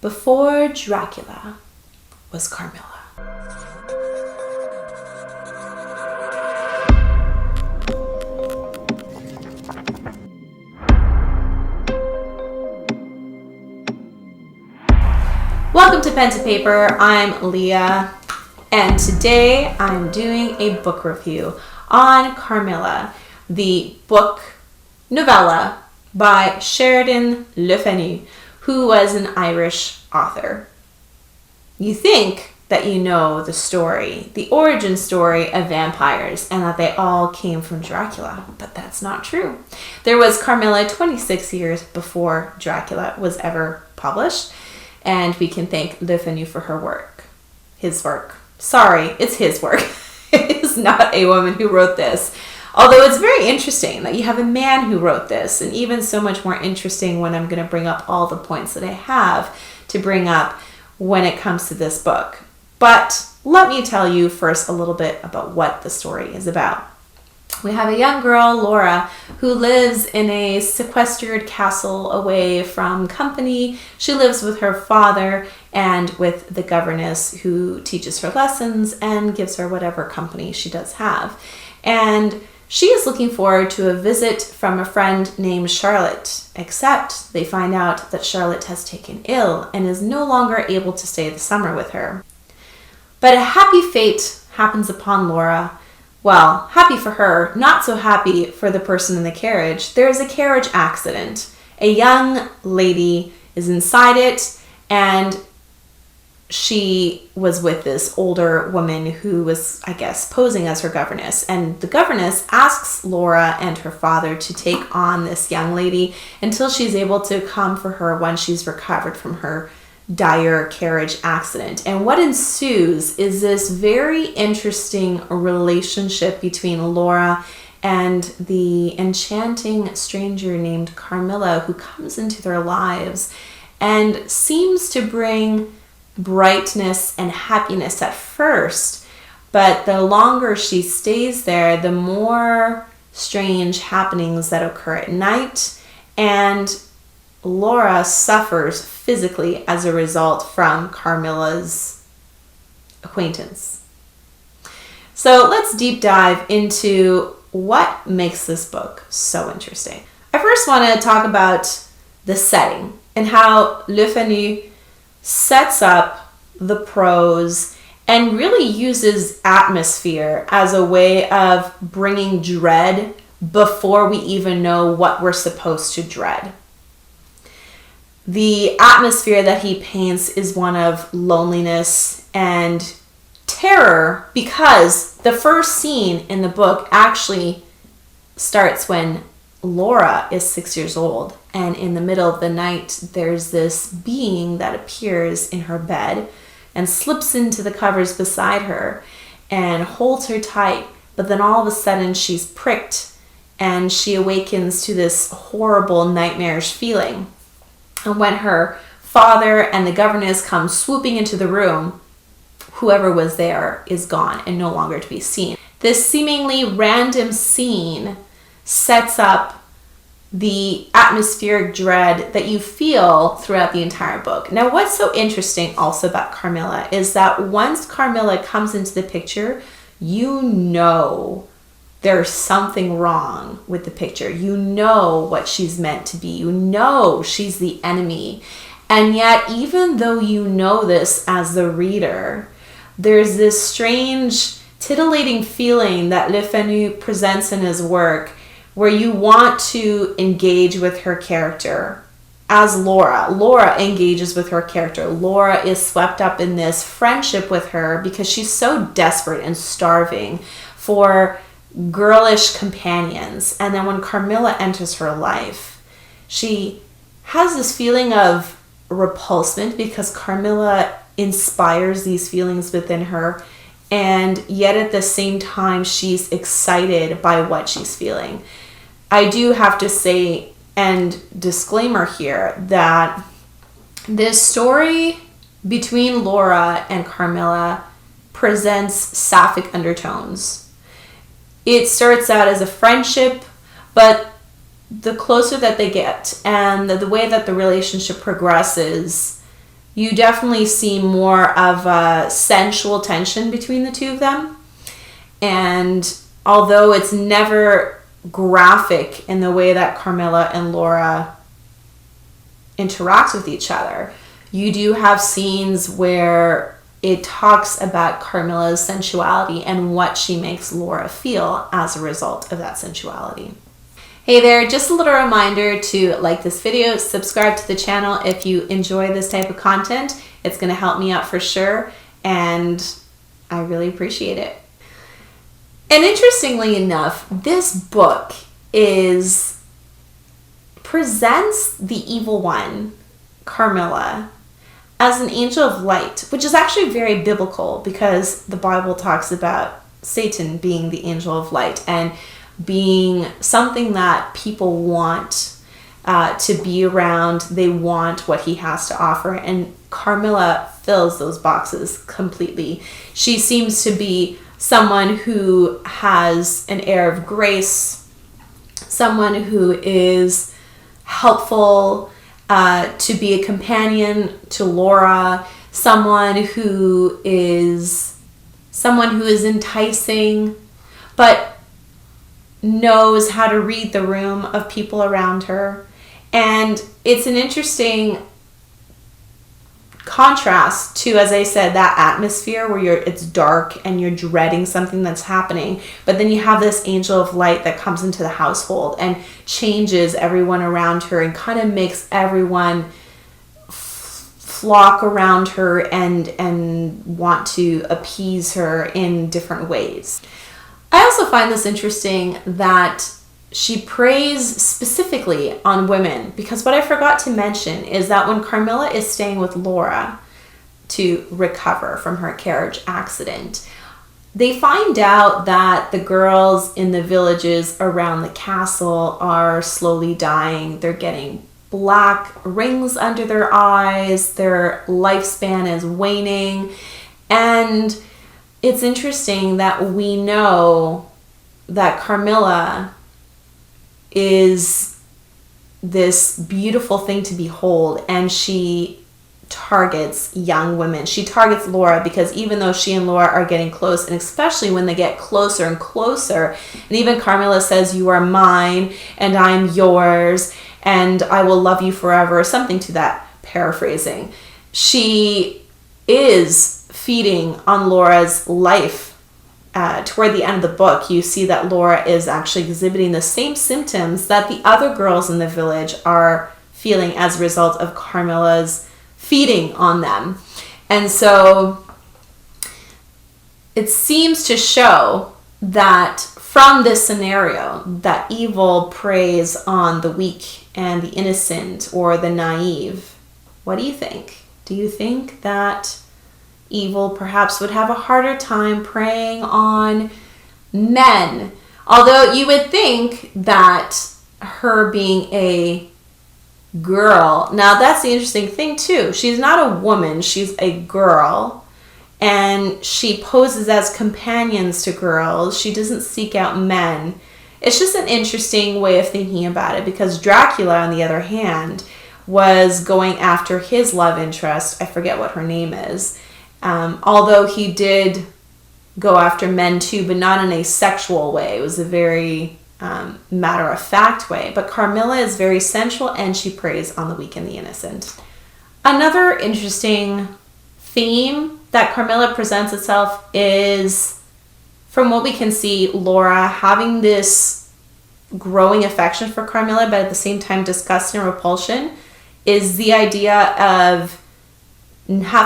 Before Dracula was Carmilla. Welcome to Pen to Paper. I'm Leah, and today I'm doing a book review on Carmilla, the book novella by Sheridan Le Fanu, who was an Irish author. You think that you know the story, the origin story of vampires, and that they all came from Dracula, but that's not true. There was Carmilla 26 years before Dracula was ever published, and we can thank Le Fanu for her work. His work. Sorry, it's his work. It is not a woman who wrote this. Although it's very interesting that you have a man who wrote this, and even so much more interesting when I'm going to bring up all the points that I have to bring up when it comes to this book. But let me tell you first a little bit about what the story is about. We have a young girl, Laura, who lives in a sequestered castle away from company. She lives with her father and with the governess who teaches her lessons and gives her whatever company she does have. And she is looking forward to a visit from a friend named Charlotte, except they find out that Charlotte has taken ill and is no longer able to stay the summer with her. But a happy fate happens upon Laura. Well, happy for her, not so happy for the person in the carriage. There is a carriage accident. A young lady is inside it, and she was with this older woman who was, I guess, posing as her governess. And the governess asks Laura and her father to take on this young lady until she's able to come for her when she's recovered from her dire carriage accident. And what ensues is this very interesting relationship between Laura and the enchanting stranger named Carmilla, who comes into their lives and seems to bring brightness and happiness at first, but the longer she stays there, the more strange happenings that occur at night, and Laura suffers physically as a result from Carmilla's acquaintance. So let's deep dive into what makes this book so interesting. I first want to talk about the setting and how Le Fanu sets up the prose and really uses atmosphere as a way of bringing dread before we even know what we're supposed to dread. The atmosphere that he paints is one of loneliness and terror, because the first scene in the book actually starts when Laura is 6 years old, and in the middle of the night there's this being that appears in her bed and slips into the covers beside her and holds her tight, but then all of a sudden she's pricked and she awakens to this horrible nightmarish feeling. And when her father and the governess come swooping into the room, whoever was there is gone and no longer to be seen. This seemingly random scene sets up the atmospheric dread that you feel throughout the entire book. Now, what's so interesting also about Carmilla is that once Carmilla comes into the picture, you know there's something wrong with the picture. You know what she's meant to be. You know she's the enemy. And yet, even though you know this as the reader, there's this strange, titillating feeling that Le Fanu presents in his work where you want to engage with her character. As Laura engages with her character. Laura is swept up in this friendship with her because she's so desperate and starving for girlish companions. And then when Carmilla enters her life, she has this feeling of repulsement because Carmilla inspires these feelings within her, and yet at the same time she's excited by what she's feeling. I do have to say, and disclaimer here, that this story between Laura and Carmilla presents sapphic undertones. It starts out as a friendship, but the closer that they get and the way that the relationship progresses, you definitely see more of a sensual tension between the two of them. And although it's never graphic in the way that Carmilla and Laura interact with each other, you do have scenes where it talks about Carmilla's sensuality and what she makes Laura feel as a result of that sensuality. Hey there, just a little reminder to like this video, subscribe to the channel if you enjoy this type of content. It's going to help me out for sure, and I really appreciate it. And interestingly enough, this book presents the evil one, Carmilla, as an angel of light, which is actually very biblical because the Bible talks about Satan being the angel of light and being something that people want to be around. They want what he has to offer, and Carmilla fills those boxes completely. She seems to be someone who has an air of grace, someone who is helpful, to be a companion to Laura, someone who is enticing, but knows how to read the room of people around her. And it's an interesting contrast to, as I said, that atmosphere where it's dark and you're dreading something that's happening, but then you have this angel of light that comes into the household and changes everyone around her and kind of makes everyone flock around her and want to appease her in different ways. I also find this interesting that she preys specifically on women, because what I forgot to mention is that when Carmilla is staying with Laura to recover from her carriage accident, they find out that the girls in the villages around the castle are slowly dying. They're getting black rings under their eyes. Their lifespan is waning. And it's interesting that we know that Carmilla is this beautiful thing to behold, and she targets young women. She targets Laura because even though she and Laura are getting close, and especially when they get closer and closer, and even Carmilla says, "You are mine and I'm yours and I will love you forever," something to that, paraphrasing. She is feeding on Laura's life. Toward the end of the book, you see that Laura is actually exhibiting the same symptoms that the other girls in the village are feeling as a result of Carmilla's feeding on them. And so it seems to show that from this scenario, that evil preys on the weak and the innocent or the naive. What do you think? Do you think that evil perhaps would have a harder time preying on men? Although you would think that her being a girl, now that's the interesting thing too. She's not a woman, she's a girl, and she poses as companions to girls. She doesn't seek out men. It's just an interesting way of thinking about it, because Dracula, on the other hand, was going after his love interest. I forget what her name is. Although he did go after men too, but not in a sexual way. It was a very matter-of-fact way. But Carmilla is very sensual, and she preys on the weak and the innocent. Another interesting theme that Carmilla presents itself is, from what we can see, Laura having this growing affection for Carmilla, but at the same time disgust and repulsion, is the idea of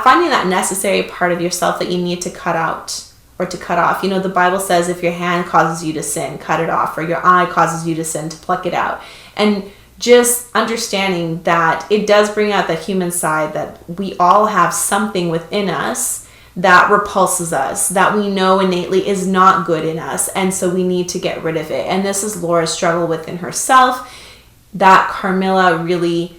finding that necessary part of yourself that you need to cut out or to cut off. You know, the Bible says if your hand causes you to sin, cut it off, or your eye causes you to sin, to pluck it out. And just understanding that it does bring out the human side, that we all have something within us that repulses us, that we know innately is not good in us, and so we need to get rid of it. And this is Laura's struggle within herself, that Carmilla really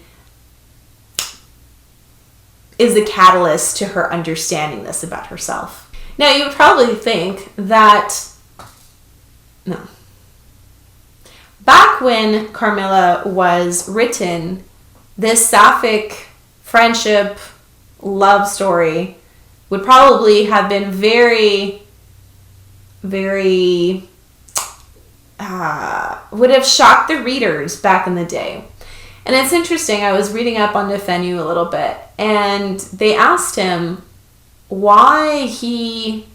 is the catalyst to her understanding this about herself. Now, you would probably think that, no. Back when Carmilla was written, this sapphic friendship love story would probably have been very, very, would have shocked the readers back in the day. And it's interesting, I was reading up on Le Fanu a little bit, and they asked him why he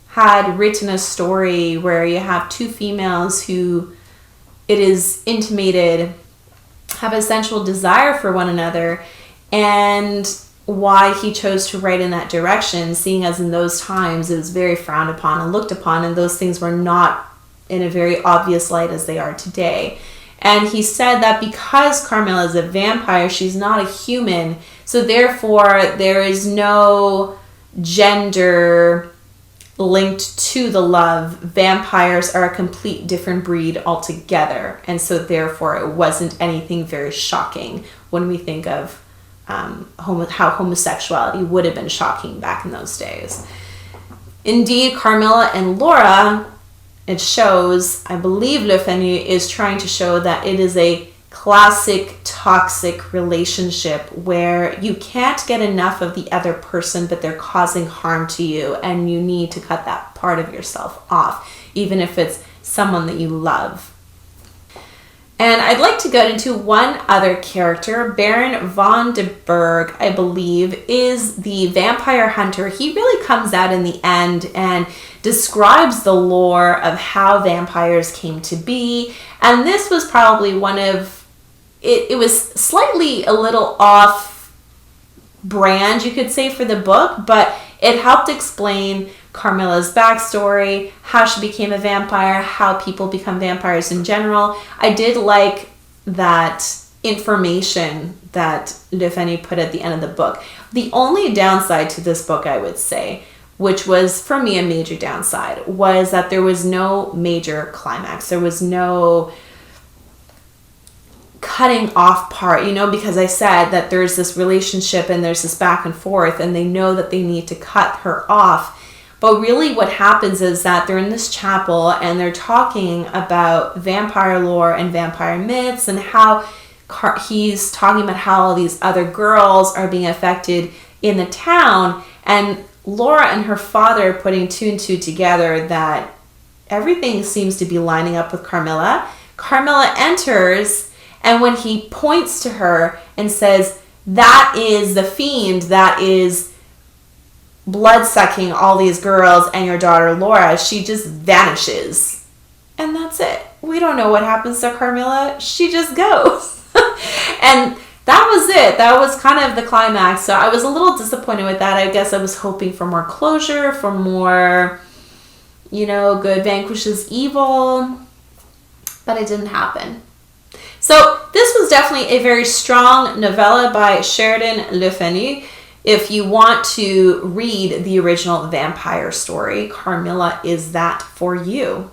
had written a story where you have two females who, it is intimated, have a sensual desire for one another, and why he chose to write in that direction, seeing as in those times it was very frowned upon and looked upon, and those things were not in a very obvious light as they are today. And he said that because Carmilla is a vampire, she's not a human, so therefore there is no gender linked to the love. Vampires are a complete different breed altogether, and so therefore it wasn't anything very shocking when we think of how homosexuality would have been shocking back in those days. Indeed, Carmilla and Laura, it shows, I believe Le Fanu is trying to show that it is a classic toxic relationship where you can't get enough of the other person, but they're causing harm to you, and you need to cut that part of yourself off, even if it's someone that you love. And I'd like to go into one other character. Baron von de Berg, I believe, is the vampire hunter. He really comes out in the end and describes the lore of how vampires came to be. And this was probably one of, it was slightly a little off brand, you could say, for the book, but it helped explain Carmilla's backstory, how she became a vampire, how people become vampires in general. I did like that information that Le Fanu put at the end of the book. The only downside to this book, I would say, which was for me a major downside, was that there was no major climax. There was no cutting off part, because I said that there's this relationship and there's this back and forth, and they know that they need to cut her off. But really what happens is that they're in this chapel and they're talking about vampire lore and vampire myths, and how he's talking about how all these other girls are being affected in the town, and Laura and her father putting two and two together that everything seems to be lining up with Carmilla. Carmilla enters, and when he points to her and says, "That is the fiend that is blood-sucking all these girls and your daughter Laura," she just vanishes. And that's it. We don't know what happens to Carmilla. She just goes. And that was it. That was kind of the climax. So I was a little disappointed with that. I guess I was hoping for more closure, for more, good vanquishes evil. But it didn't happen. So this was definitely a very strong novella by Sheridan Le Fanu. If you want to read the original vampire story, Carmilla is that for you.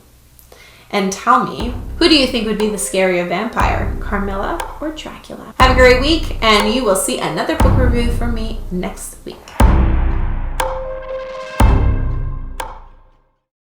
And tell me, who do you think would be the scarier vampire, Carmilla or Dracula? Have a great week, and you will see another book review from me next week.